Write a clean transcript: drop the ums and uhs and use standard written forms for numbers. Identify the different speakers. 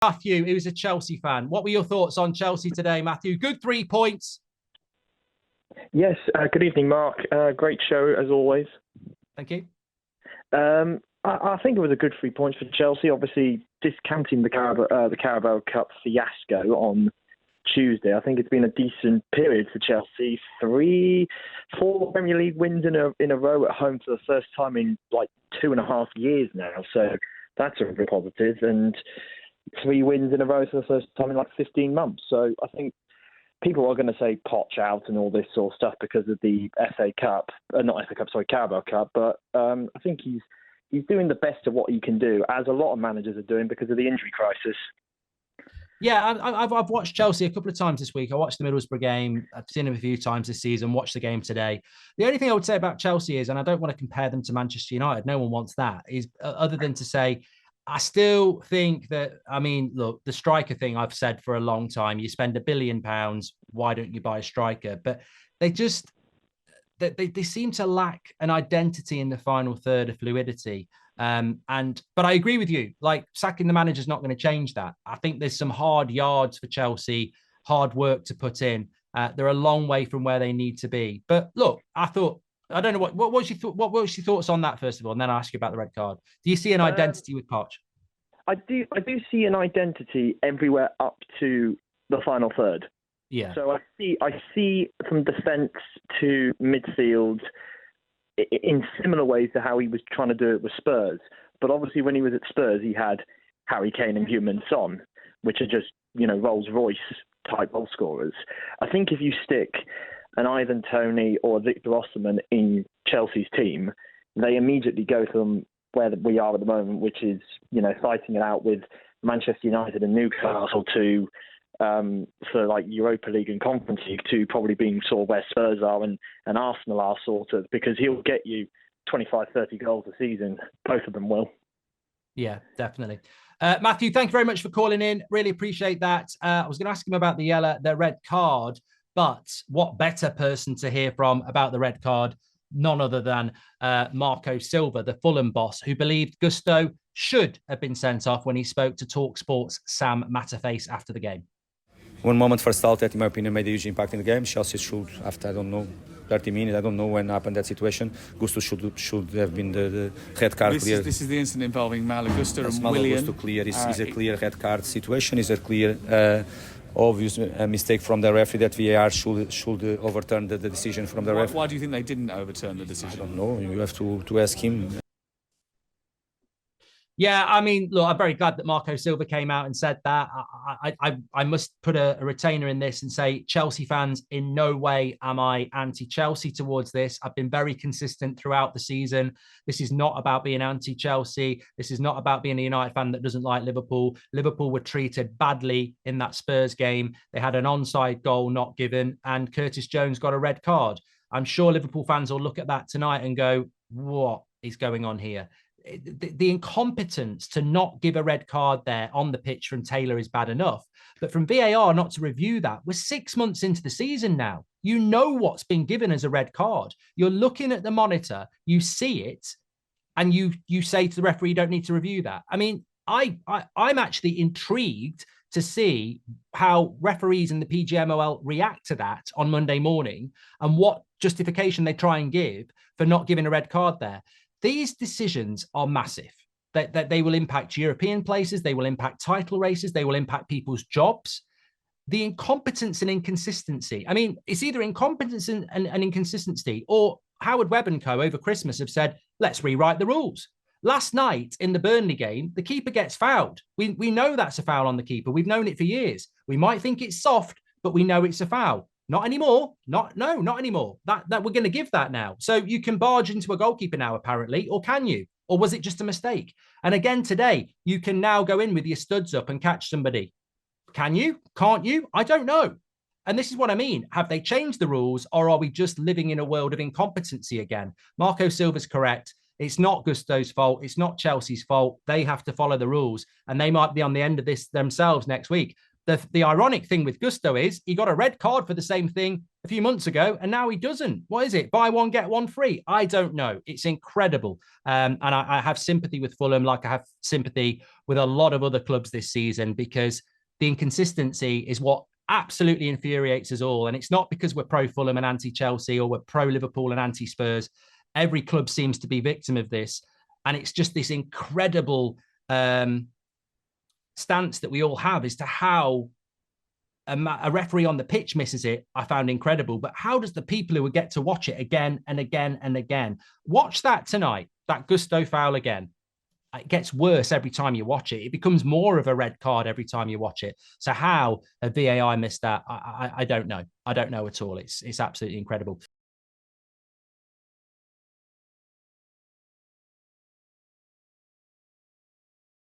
Speaker 1: Matthew, who's a Chelsea fan. What were your thoughts on Chelsea today, Matthew? Good 3 points.
Speaker 2: Yes, good evening, Mark. Great show as always.
Speaker 1: Thank you.
Speaker 2: I think it was a good 3 points for Chelsea. Obviously, discounting the Carabao Cup fiasco on Tuesday, I think it's been a decent period for Chelsea. 4 Premier League wins in a row at home for the first time in like 2.5 years now. So that's a real positive. And 3 wins in a row for the first time in like 15 months. So I think people are going to say Poch out and all this sort of stuff because of the FA Cup, not FA Cup, sorry, Carabao Cup. But I think he's doing the best of what he can do, as a lot of managers are doing because of the injury crisis.
Speaker 1: Yeah, I've watched Chelsea a couple of times this week. I watched the Middlesbrough game. I've seen them a few times this season, watched the game today. The only thing I would say about Chelsea is, and I don't want to compare them to Manchester United, no one wants that, is other than to say, I still think that, I mean, look, the striker thing I've said for a long time, you spend £1 billion, why don't you buy a striker? But they just, they seem to lack an identity in the final third of fluidity. But I agree with you, like sacking the manager is not going to change that. I think there's some hard yards for Chelsea, hard work to put in. They're a long way from where they need to be. But look, I don't know what was your thoughts on that first of all, and then I'll ask you about the red card. Do you see an identity with Poch?
Speaker 2: I do see an identity everywhere up to the final third.
Speaker 1: Yeah.
Speaker 2: So I see from defence to midfield in similar ways to how he was trying to do it with Spurs. But obviously when he was at Spurs, he had Harry Kane and Heung-min Son, which are just, Rolls-Royce type goal scorers. I think if you stick an Ivan Toney or a Victor Osimhen in Chelsea's team, they immediately go from where we are at the moment, which is, fighting it out with Manchester United and Newcastle to for like Europa League and Conference League to probably being sort of where Spurs are and Arsenal are sort of, because he'll get you 25, 30 goals a season. Both of them will.
Speaker 1: Yeah, definitely. Matthew, thank you very much for calling in. Really appreciate that. I was going to ask him about the red card, but what better person to hear from about the red card? None other than Marco Silva, the Fulham boss, who believed Gusto should have been sent off when he spoke to talkSPORT's Sam Matterface after the game.
Speaker 3: One moment first half that, in my opinion, made a huge impact in the game. Chelsea should, after, 30 minutes, I don't know when happened that situation, Gusto should have been the red card clear.
Speaker 4: This is the incident involving Malo Gusto and Willian.
Speaker 3: Gusto clear. It's a clear red card situation. It's a clear, obvious mistake from the referee that VAR should overturn the decision from the referee.
Speaker 4: Why do you think they didn't overturn the decision?
Speaker 3: I don't know. You have to ask him.
Speaker 1: Yeah, I mean, look, I'm very glad that Marco Silva came out and said that. I must put a retainer in this and say, Chelsea fans, in no way am I anti-Chelsea towards this. I've been very consistent throughout the season. This is not about being anti-Chelsea. This is not about being a United fan that doesn't like Liverpool. Liverpool were treated badly in that Spurs game. They had an onside goal not given, and Curtis Jones got a red card. I'm sure Liverpool fans will look at that tonight and go, what is going on here? The incompetence to not give a red card there on the pitch from Taylor is bad enough. But from VAR not to review that, we're 6 months into the season now. You know what's been given as a red card. You're looking at the monitor, you see it, and you say to the referee, you don't need to review that. I mean, I'm actually intrigued to see how referees in the PGMOL react to that on Monday morning and what justification they try and give for not giving a red card there. These decisions are massive. That they will impact European places, they will impact title races, they will impact people's jobs. The incompetence and inconsistency. I mean, it's either incompetence and inconsistency, or Howard Webb and co over Christmas have said, let's rewrite the rules. Last night in the Burnley game, the keeper gets fouled. We know that's a foul on the keeper. We've known it for years. We might think it's soft, but we know it's a foul. Not anymore. Not anymore. That we're going to give that now. So you can barge into a goalkeeper now, apparently, or can you? Or was it just a mistake? And again, today, you can now go in with your studs up and catch somebody. Can you? Can't you? I don't know. And this is what I mean. Have they changed the rules, or are we just living in a world of incompetency again? Marco Silva's correct. It's not Gusto's fault. It's not Chelsea's fault. They have to follow the rules, and they might be on the end of this themselves next week. The ironic thing with Gusto is he got a red card for the same thing a few months ago, and now he doesn't. What is it? Buy one, get one free? I don't know. It's incredible. And I have sympathy with Fulham, like I have sympathy with a lot of other clubs this season, because the inconsistency is what absolutely infuriates us all. And it's not because we're pro Fulham and anti Chelsea, or we're pro Liverpool and anti Spurs. Every club seems to be victim of this. And it's just this incredible stance that we all have as to how a referee on the pitch misses it. I found incredible. But how does the people who would get to watch it again and again and again watch that tonight, that Gusto foul again? It gets worse every time you watch it. It becomes more of a red card every time you watch it. So how a VAR missed that, I don't know. I don't know at all. It's absolutely incredible.